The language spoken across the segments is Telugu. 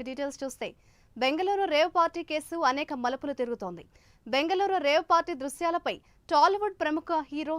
డీటెయిల్స్ చూస్తే బెంగళూరు రేవ్ పార్టీ కేసు అనేక మలుపులు తిరుగుతోంది. బెంగళూరు రేవ్ పార్టీ దృశ్యాలపై టాలీవుడ్ ప్రముఖ హీరో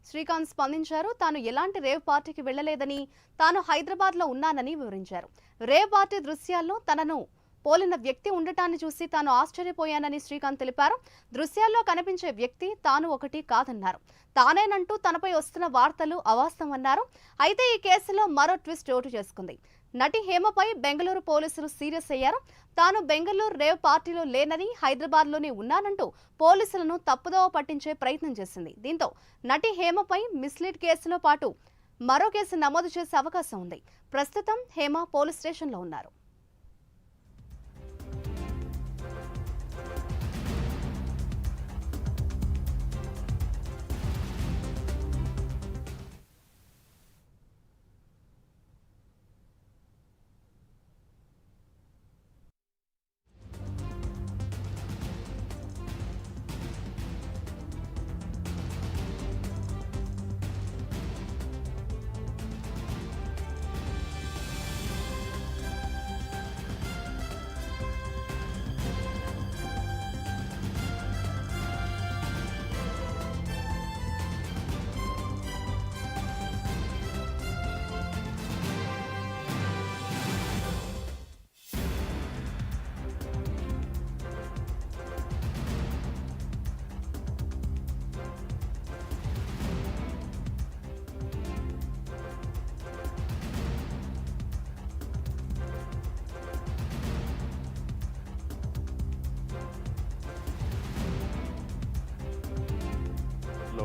శ్రీకాంత్ స్పందించారు. తాను ఎలాంటి రేవ్ పార్టీకి వెళ్లలేదని, తాను హైదరాబాద్లో ఉన్నానని వివరించారు. రేవ్ పార్టీ దృశ్యాల్లో తనను పోలిన వ్యక్తి ఉండటాన్ని చూసి తాను ఆశ్చర్యపోయానని శ్రీకాంత్ తెలిపారు. దృశ్యాల్లో కనిపించే వ్యక్తి తాను ఒకటి కాదన్నారు. తానేనంటూ తనపై వస్తున్న వార్తలు అవాస్తవమన్నారు. అయితే ఈ కేసులో మరో ట్విస్ట్ చోటు చేసుకుంది. నటి హేమపై బెంగళూరు పోలీసులు సీరియస్ అయ్యారు. తాను బెంగళూరు రేవ్ పార్టీలో లేనని, హైదరాబాద్లోనే ఉన్నానంటూ పోలీసులను తప్పుదోవ పట్టించే ప్రయత్నం చేసింది. దీంతో నటి హేమపై మిస్లీడ్ కేసులో పాటు మరో కేసు నమోదు చేసే అవకాశం ఉంది. ప్రస్తుతం హేమ పోలీస్ స్టేషన్లో ఉన్నారు.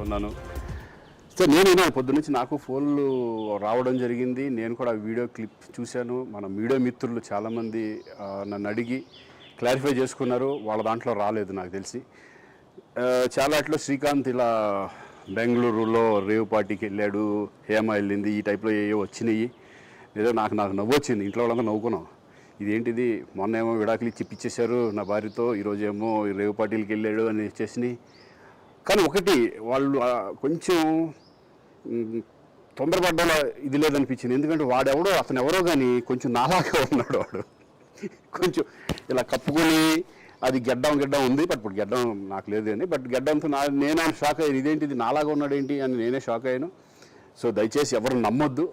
ఉన్నాను. సో నేనైనా పొద్దున్నుంచి నాకు ఫోన్లు రావడం జరిగింది. నేను కూడా వీడియో క్లిప్ చూశాను. మన మీడియా మిత్రులు చాలామంది నన్ను అడిగి క్లారిఫై చేసుకున్నారు. వాళ్ళ దాంట్లో రాలేదు నాకు తెలిసి. చాలాట్లో శ్రీకాంత్ ఇలా బెంగళూరులో రేవ్ పార్టీకి వెళ్ళాడు, హేమ వెళ్ళింది, ఈ టైప్లో ఏవో వచ్చినాయి. ఏదో నాకు నవ్వు వచ్చింది. ఇంట్లో వాళ్ళంతా నవ్వుకున్నాం. ఇదేంటిది, మొన్న ఏమో విడాకులు ఇచ్చి పిచ్చేశారు నా భార్యతో, ఈరోజు ఏమో రేవ్ పార్టీలకి వెళ్ళాడు అని వచ్చేసినాయి. కానీ ఒకటి వాళ్ళు కొంచెం తొందరపడ్డా ఇది లేదనిపించింది. ఎందుకంటే అతను ఎవరో కానీ కొంచెం నాలాగా ఉన్నాడు. వాడు కొంచెం ఇలా కప్పుకొని, అది గెడ్డం ఉంది, బట్ ఇప్పుడు గెడ్డం నాకు లేదు అని, బట్ గెడ్డంతో నేనే షాక్ అయ్యాను. ఇదేంటిది నాలాగా ఉన్నాడు ఏంటి అని నేనే షాక్ అయ్యాను. సో దయచేసి ఎవరు నమ్మొద్దు.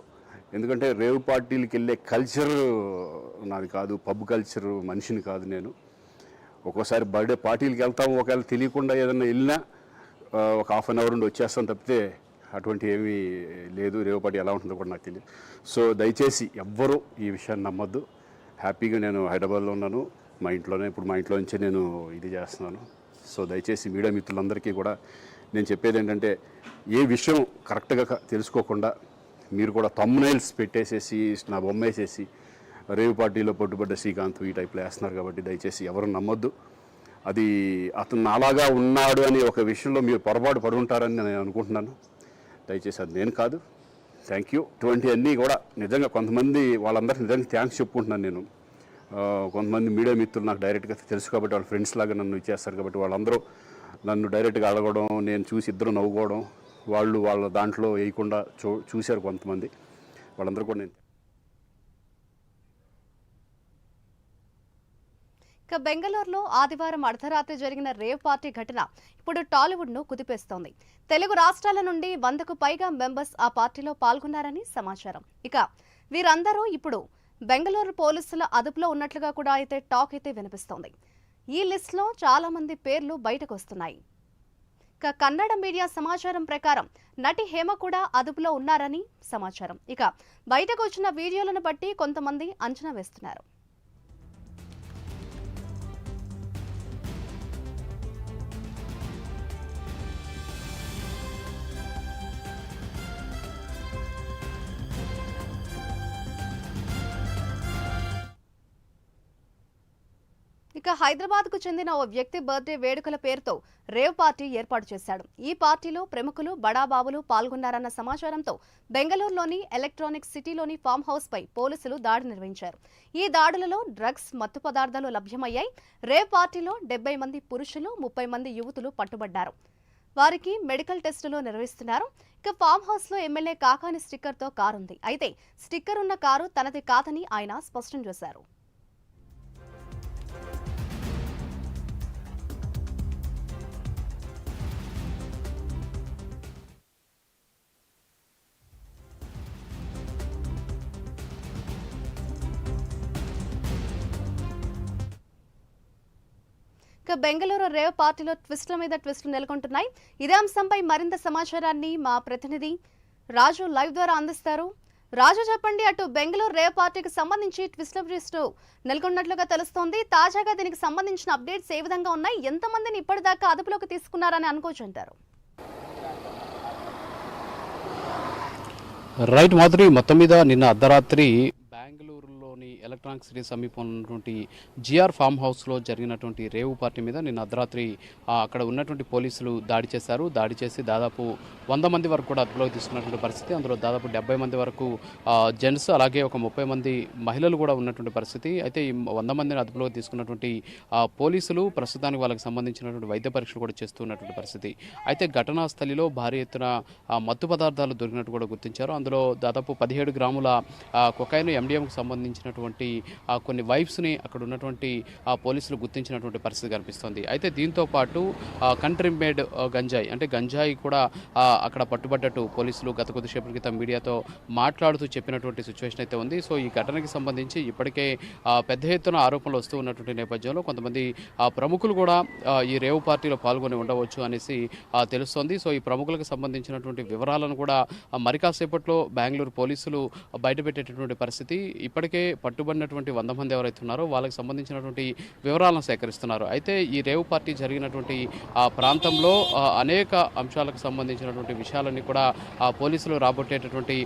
ఎందుకంటే రేవ్ పార్టీలకి వెళ్ళే కల్చర్ నాది కాదు, పబ్ కల్చర్ మనిషిని కాదు నేను. ఒక్కోసారి బర్త్డే పార్టీలకి వెళ్తాము, ఒకవేళ తెలియకుండా ఏదన్నా వెళ్ళినా ఒక హాఫ్ అన్ అవర్ నుండి వచ్చేస్తాను తప్పితే అటువంటి ఏమీ లేదు. రేవ్ పార్టీ ఎలా ఉంటుందో కూడా నాకు తెలియదు. సో దయచేసి ఎవ్వరూ ఈ విషయాన్ని నమ్మొద్దు. హ్యాపీగా నేను హైదరాబాద్లో ఉన్నాను, మా ఇంట్లోనే. ఇప్పుడు మా ఇంట్లో నుంచే నేను ఇది చేస్తున్నాను. సో దయచేసి మీడియా మిత్రులందరికీ కూడా నేను చెప్పేది ఏంటంటే, ఏ విషయం కరెక్ట్గా తెలుసుకోకుండా మీరు కూడా థంబ్నెయిల్స్ పెట్టేసేసి నా బొమ్మ వేసేసి రేవ్ పార్టీలో పట్టుబడ్డ శ్రీకాంత్ ఈ టైప్లో వేస్తున్నారు. కాబట్టి దయచేసి ఎవరు నమ్మొద్దు. అది అతను నాలాగా ఉన్నాడు అని ఒక విషయంలో మీరు పొరపాటు పడి ఉంటారని నేను అనుకుంటున్నాను. దయచేసి అది నేను కాదు. Thank you. ఇటువంటి అన్నీ కూడా నిజంగా కొంతమంది వాళ్ళందరికీ నిజంగా థ్యాంక్స్ చెప్పుకుంటున్నాను నేను. కొంతమంది మీడియా మిత్రులు నాకు డైరెక్ట్గా తెలుసు కాబట్టి, వాళ్ళ ఫ్రెండ్స్ లాగా నన్ను ఇచ్చేస్తారు కాబట్టి, వాళ్ళందరూ నన్ను డైరెక్ట్గా అడగడం, నేను చూసి ఇద్దరు నవ్వుకోవడం, వాళ్ళ దాంట్లో వేయకుండా చూశారు కొంతమంది. వాళ్ళందరూ కూడా నేను ఇక బెంగళూరులో ఆదివారం అర్ధరాత్రి జరిగిన రేవ్ పార్టీ ఘటన ఇప్పుడు టాలీవుడ్ను కుదిపేస్తోంది. తెలుగు రాష్ట్రాల నుండి 100కు పైగా మెంబర్స్ ఆ పార్టీలో పాల్గొన్నారని సమాచారం. ఇక వీరందరూ ఇప్పుడు బెంగళూరు పోలీసుల అదుపులో ఉన్నట్లుగా కూడా టాక్ వినిపిస్తోంది. ఈ లిస్టులో చాలా మంది పేర్లు బయటకు వస్తున్నాయి. ఇక కన్నడ మీడియా సమాచారం ప్రకారం నటి హేమ కూడా అదుపులో ఉన్నారని సమాచారం. ఇక బయటకు వచ్చిన వీడియోలను బట్టి కొంతమంది అంచనా వేస్తున్నారు. ఇక హైదరాబాద్ కు చెందిన ఓ వ్యక్తి బర్త్డే వేడుకల పేరుతో రేవ్ పార్టీ ఏర్పాటు చేశాడు. ఈ పార్టీలో ప్రముఖులు, బడాబాబులు పాల్గొన్నారన్న సమాచారంతో బెంగళూరులోని ఎలక్ట్రానిక్ సిటీలోని ఫామ్ హౌస్ పై పోలీసులు దాడి నిర్వహించారు. ఈ దాడులలో డ్రగ్స్, మత్తు పదార్థాలు లభ్యమయ్యాయి. రేవ్ పార్టీలో 70 మంది పురుషులు, 30 మంది యువతులు పట్టుబడ్డారు. వారికి మెడికల్ టెస్టులు నిర్వహిస్తున్నారు. ఇక ఫామ్ హౌస్ లో ఎమ్మెల్యే కాకాని స్టిక్కర్ తో కారు ఉంది. అయితే స్టిక్కర్ ఉన్న కారు తనది కాదని ఆయన స్పష్టం చేశారు. ఇక బెంగళూరు రేవ్ పార్టీలో ట్విస్టుల మీద ట్విస్టులు నెలకొంటున్నాయి. ఇదే అంశంపై మరింత సమాచారాన్ని మా ప్రతినిధి రాజు లైవ్ ద్వారా అందిస్తారు. రాజు చెప్పండి, అటు బెంగళూరు రేవ్ పార్టీకి సంబంధించి ట్విస్టు నెలకొన్నట్లుగా తెలుస్తోంది. తాజాగా దీనికి సంబంధించిన అప్డేట్స్ ఏ విధంగా ఉన్నాయి, ఎంతమందిని ఇప్పటిదాకా అదుపులోకి తీసుకున్నారని అనుకోవచ్చు అంటారు? రైట్ మాధురి, మొత్తం మీద నిన్న అర్ధరాత్రి బెంగళూరులోని ఎలక్ట్రానిక్ సిటీ సమీపంలో ఉన్నటువంటి జిఆర్ ఫామ్ హౌస్లో జరిగినటువంటి రేవు పార్టీ మీద నిన్న అర్ధరాత్రి అక్కడ ఉన్నటువంటి పోలీసులు దాడి చేశారు. దాడి చేసి దాదాపు 100 మంది వరకు కూడా అదుపులోకి తీసుకున్నటువంటి పరిస్థితి. అందులో దాదాపు 70 మంది వరకు జెంట్స్, అలాగే ఒక 30 మంది మహిళలు కూడా ఉన్నటువంటి పరిస్థితి. అయితే ఈ 100 మందిని అదుపులోకి తీసుకున్నటువంటి పోలీసులు ప్రస్తుతానికి వాళ్ళకి సంబంధించినటువంటి వైద్య పరీక్షలు కూడా చేస్తున్నటువంటి పరిస్థితి. అయితే ఘటనా స్థలిలో భారీ ఎత్తున మత్తు పదార్థాలు దొరికినట్టు కూడా గుర్తించారు. అందులో దాదాపు 17 గ్రాముల కొకైన్, ఎండిఎంకు సంబంధించినటువంటి కొన్ని వైప్స్ని అక్కడ ఉన్నటువంటి పోలీసులు గుర్తించినటువంటి పరిస్థితి కనిపిస్తుంది. అయితే దీంతో పాటు కంట్రీ మేడ్ గంజాయి, అంటే గంజాయి కూడా అక్కడ పట్టుబడ్డట్టు పోలీసులు గత కొద్దిసేపటి క్రితం మీడియాతో మాట్లాడుతూ చెప్పినటువంటి సిచ్యువేషన్ అయితే ఉంది. సో ఈ ఘటనకి సంబంధించి ఇప్పటికే పెద్ద ఎత్తున ఆరోపణలు వస్తూ ఉన్నటువంటి నేపథ్యంలో కొంతమంది ప్రముఖులు కూడా ఈ రేవు పార్టీలో పాల్గొని ఉండవచ్చు అనేసి తెలుస్తోంది. సో ఈ ప్రముఖులకు సంబంధించినటువంటి వివరాలను కూడా మరి కాసేపట్లో బెంగళూరు పోలీసులు బయటపెట్టేటటువంటి పరిస్థితి. ఇప్పటికే పట్టుబడినటువంటి 100 మంది ఎవరైతే ఉన్నారో వాళ్ళకి సంబంధించినటువంటి వివరాలను సేకరిస్తున్నారు. అయితే ఈ రేవు పార్టీ జరిగినటువంటి ప్రాంతంలో అనేక అంశాలకు సంబంధించినటువంటి విషయాలన్నీ కూడా పోలీసులు రాబట్టేటటువంటి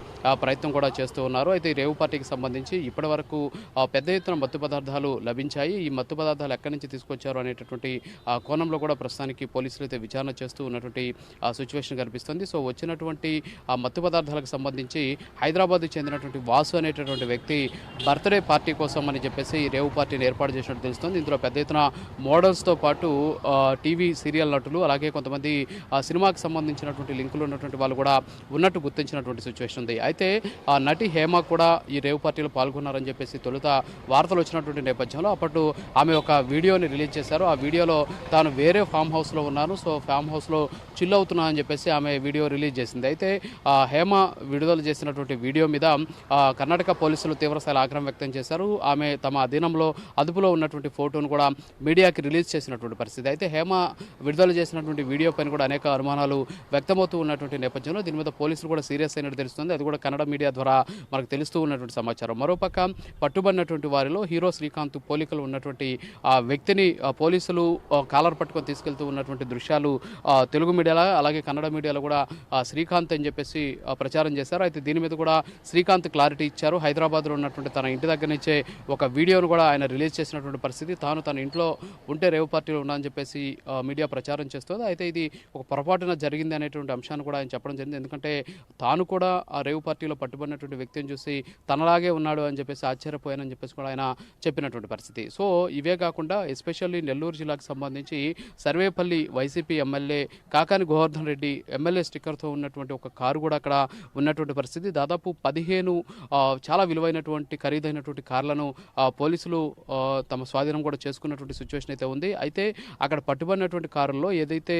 ప్రయత్నం కూడా చేస్తూ ఉన్నారు. అయితే ఈ రేవు పార్టీకి సంబంధించి ఇప్పటి వరకు పెద్ద ఎత్తున మత్తు పదార్థాలు లభించాయి. ఈ మత్తు పదార్థాలు ఎక్కడి నుంచి తీసుకొచ్చారు అనేటటువంటి కోణంలో కూడా ప్రస్తుతానికి పోలీసులు అయితే విచారణ చేస్తూ ఉన్నటువంటి సిచ్యువేషన్ కనిపిస్తుంది. సో వచ్చినటువంటి మత్తు పదార్థాలకు సంబంధించి హైదరాబాద్ చెందినటువంటి వాసు అనేటటువంటి వ్యక్తి బర్త్డే పార్టీ కోసం అని చెప్పేసి ఈ రేవు పార్టీని ఏర్పాటు చేసినట్టు తెలుస్తుంది. ఇందులో పెద్ద ఎత్తున మోడల్స్తో పాటు టీవీ సీరియల్ నటులు, అలాగే కొంతమంది సినిమాకి సంబంధించినటువంటి లింకులు ఉన్నటువంటి వాళ్ళు కూడా ఉన్నట్టు గుర్తించినటువంటి సిచ్యువేషన్ ఉంది. అయితే నటి హేమ కూడా ఈ రేవు పార్టీలో పాల్గొన్నారని చెప్పేసి తొలుత వార్తలు వచ్చినటువంటి నేపథ్యంలో అప్పట్లో ఆమె ఒక వీడియోని రిలీజ్ చేశారు. ఆ వీడియోలో తాను వేరే ఫామ్ హౌస్లో ఉన్నాను, సో ఫామ్ హౌస్లో చిల్ అవుతున్నా అని చెప్పేసి ఆమె వీడియో రిలీజ్ చేసింది. అయితే హేమ విడుదల చేసినటువంటి వీడియో మీద కర్ణాటక పోలీసులు తీవ్రస్థాయిలో ఆగ్రహం వ్యక్తం చేశారు. ఆమె తమ అదుపులో ఉన్నటువంటి ఫోటోను కూడా మీడియాకి రిలీజ్ చేసినటువంటి పరిస్థితి. అయితే హేమ విడుదల చేసినటువంటి వీడియో పైన కూడా అనేక అనుమానాలు వ్యక్తమవుతూ ఉన్నటువంటి నేపథ్యంలో దీని మీద పోలీసులు కూడా సీరియస్ అయినట్టు తెలుస్తుంది. అది కూడా కన్నడ మీడియా ద్వారా మనకు తెలుస్తూ ఉన్నటువంటి సమాచారం. మరోపక్క పట్టుబడినటువంటి వారిలో హీరో శ్రీకాంత్ పోలికలు ఉన్నటువంటి ఆ వ్యక్తిని పోలీసులు కాలర్ పట్టుకొని తీసుకెళ్తూ ఉన్నటువంటి దృశ్యాలు తెలుగు మీడియాలో అలాగే కన్నడ మీడియాలో కూడా శ్రీకాంత్ అని చెప్పేసి ప్రచారం చేశారు. అయితే దీని మీద కూడా శ్రీకాంత్ క్లారిటీ ఇచ్చారు. హైదరాబాద్లో ఉన్నటువంటి తన ఇంటి దగ్గర నుంచే ఒక వీడియోను కూడా ఆయన రిలీజ్ చేసినటువంటి పరిస్థితి. తాను తన ఇంట్లో ఉంటే రేవు పార్టీలో ఉన్నానని చెప్పేసి మీడియా ప్రచారం చేస్తుంది. అయితే ఇది ఒక పొరపాటున జరిగింది అనేటువంటి అంశాన్ని కూడా ఆయన చెప్పడం జరిగింది. ఎందుకంటే తాను కూడా ఆ రేవు పార్టీలో పట్టుబడినటువంటి వ్యక్తిని చూసి తనలాగే ఉన్నాడు అని చెప్పేసి ఆశ్చర్యపోయానని చెప్పేసి కూడా ఆయన చెప్పినటువంటి పరిస్థితి. సో ఇవే కాకుండా ఎస్పెషల్లీ నెల్లూరు జిల్లాకు సంబంధించి సర్వేపల్లి వైసీపీ ఎమ్మెల్యే కాకాని గోవర్ధన్ రెడ్డి ఎమ్మెల్యే స్టిక్కర్తో ఉన్నటువంటి ఒక కారు కూడా అక్కడ ఉన్నటువంటి పరిస్థితి. దాదాపు 15 చాలా విలువైనటువంటి ఖరీదైనటువంటి కార్లను పోలీసులు తమ స్వాధీనం కూడా చేసుకున్నటువంటి సిచ్యువేషన్ అయితే ఉంది. అయితే అక్కడ పట్టుబడినటువంటి కారుల్లో ఏదైతే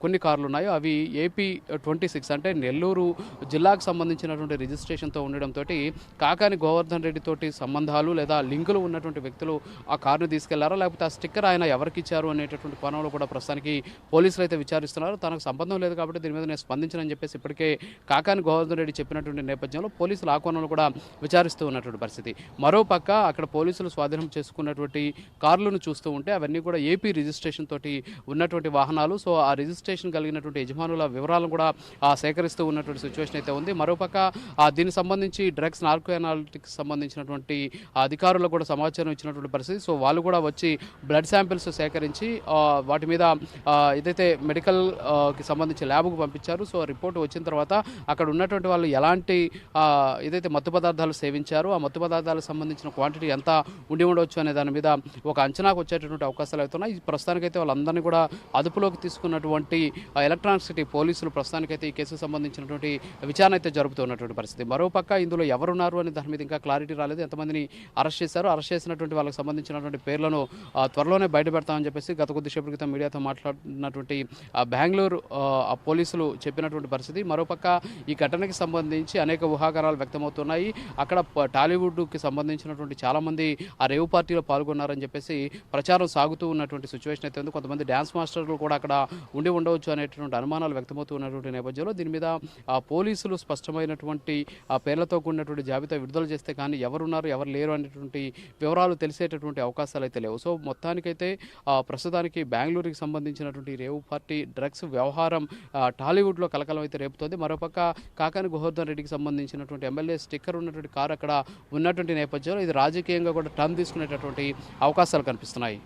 కొన్ని కార్లు ఉన్నాయో అవి ఏపీ 26 అంటే నెల్లూరు జిల్లాకు సంబంధించినటువంటి రిజిస్ట్రేషన్తో ఉండడంతో కాకాని గోవర్ధన్ రెడ్డి తోటి సంబంధాలు లేదా లింకులు ఉన్నటువంటి వ్యక్తులు ఆ కారును తీసుకెళ్లారా, లేకపోతే ఆ స్టిక్కర్ ఆయన ఎవరికి ఇచ్చారు అనేటటువంటి కోణంలో కూడా ప్రస్తుతానికి పోలీసులు అయితే విచారిస్తున్నారు. తనకు సంబంధం లేదు కాబట్టి దీని మీద నేను స్పందించనని చెప్పేసి ఇప్పటికే కాకాని గోవర్ధన్ రెడ్డి చెప్పినటువంటి నేపథ్యంలో పోలీసులు ఆ కోణంలో కూడా విచారిస్తూ ఉన్నటువంటి పరిస్థితి. మరోపక్క అక్కడ పోలీసులు స్వాధీనం చేసుకున్నటువంటి కార్లను చూస్తూ ఉంటే అవన్నీ కూడా ఏపీ రిజిస్ట్రేషన్ తోటి ఉన్నటువంటి వాహనాలు. సో ఆ రిజిస్ట్రేషన్ కలిగినటువంటి యజమానుల వివరాలను కూడా సేకరిస్తూ ఉన్నటువంటి సిచ్యువేషన్ అయితే ఉంది. మరోపక్క దీనికి సంబంధించి డ్రగ్స్ నార్కో అనాలిటిక్స్ సంబంధించినటువంటి అధికారులకు కూడా సమాచారం ఇచ్చినటువంటి పరిస్థితి. సో వాళ్ళు కూడా వచ్చి బ్లడ్ శాంపిల్స్ సేకరించి వాటి మీద ఏదైతే మెడికల్కి సంబంధించి ల్యాబ్కు పంపించారు. సో రిపోర్ట్ వచ్చిన తర్వాత అక్కడ ఉన్నటువంటి వాళ్ళు ఎలాంటి ఏదైతే మత్తు పదార్థాలు సేవించారో ఆ మత్తు పదార్థాలకు సంబంధించిన క్వాంటిటీ ఎంత ఉండి ఉండవచ్చు అనే దాని మీద ఒక అంచనాకు వచ్చేటటువంటి అవకాశాలు అవుతున్నాయి. ప్రస్తుతానికైతే వాళ్ళందరినీ కూడా అదుపులోకి తీసుకున్నటువంటి ఎలక్ట్రానిక్ సిటీ పోలీసులు ప్రస్తుతానికైతే ఈ కేసుకు సంబంధించినటువంటి విచారణ అయితే జరుపుతున్నటువంటి పరిస్థితి. మరోపక్క ఇందులో ఎవరున్నారు అనే దాని మీద ఇంకా క్లారిటీ రాలేదు. ఎంతమందిని అరెస్ట్ చేశారు, అరెస్ట్ చేసినటువంటి వాళ్ళకి సంబంధించినటువంటి పేర్లను త్వరలోనే బయటపెడతామని చెప్పేసి గత కొద్దిసేపటి క్రితం మీడియాతో మాట్లాడినటువంటి బెంగళూరు పోలీసులు చెప్పినటువంటి పరిస్థితి. మరోపక్క ఈ ఘటనకి సంబంధించి అనేక ఊహాగానాలు వ్యక్తమవుతున్నాయి. అక్కడ టాలీవుడ్కి సంబంధించి సంబంధించినటువంటి చాలామంది ఆ రేవ్ పార్టీలో పాల్గొన్నారని చెప్పేసి ప్రచారం సాగుతూ ఉన్నటువంటి సిచ్యువేషన్ అయితే ఉంది. కొంతమంది డ్యాన్స్ మాస్టర్లు కూడా అక్కడ ఉండి ఉండవచ్చు అనేటువంటి అనుమానాలు వ్యక్తమవుతూ ఉన్నటువంటి నేపథ్యంలో దీని మీద పోలీసులు స్పష్టమైనటువంటి పేర్లతో కూడినటువంటి జాబితా విడుదల చేస్తే కానీ ఎవరున్నారు ఎవరు లేరు అనేటువంటి వివరాలు తెలిసేటటువంటి అవకాశాలు అయితే లేవు. సో మొత్తానికైతే ప్రస్తుతానికి బెంగళూరుకి సంబంధించినటువంటి రేవు పార్టీ డ్రగ్స్ వ్యవహారం టాలీవుడ్లో కలకలం అయితే రేపుతోంది. మరోపక్క కాకాని గోవర్ధన్ రెడ్డికి సంబంధించినటువంటి ఎమ్మెల్యే స్టిక్కర్ ఉన్నటువంటి కారు అక్కడ ఉన్నటువంటి నేపథ్యంలో ఇది రాజకీయంగా కూడా టర్న్ తీసుకునేటటువంటి అవకాశాలు కనిపిస్తున్నాయి.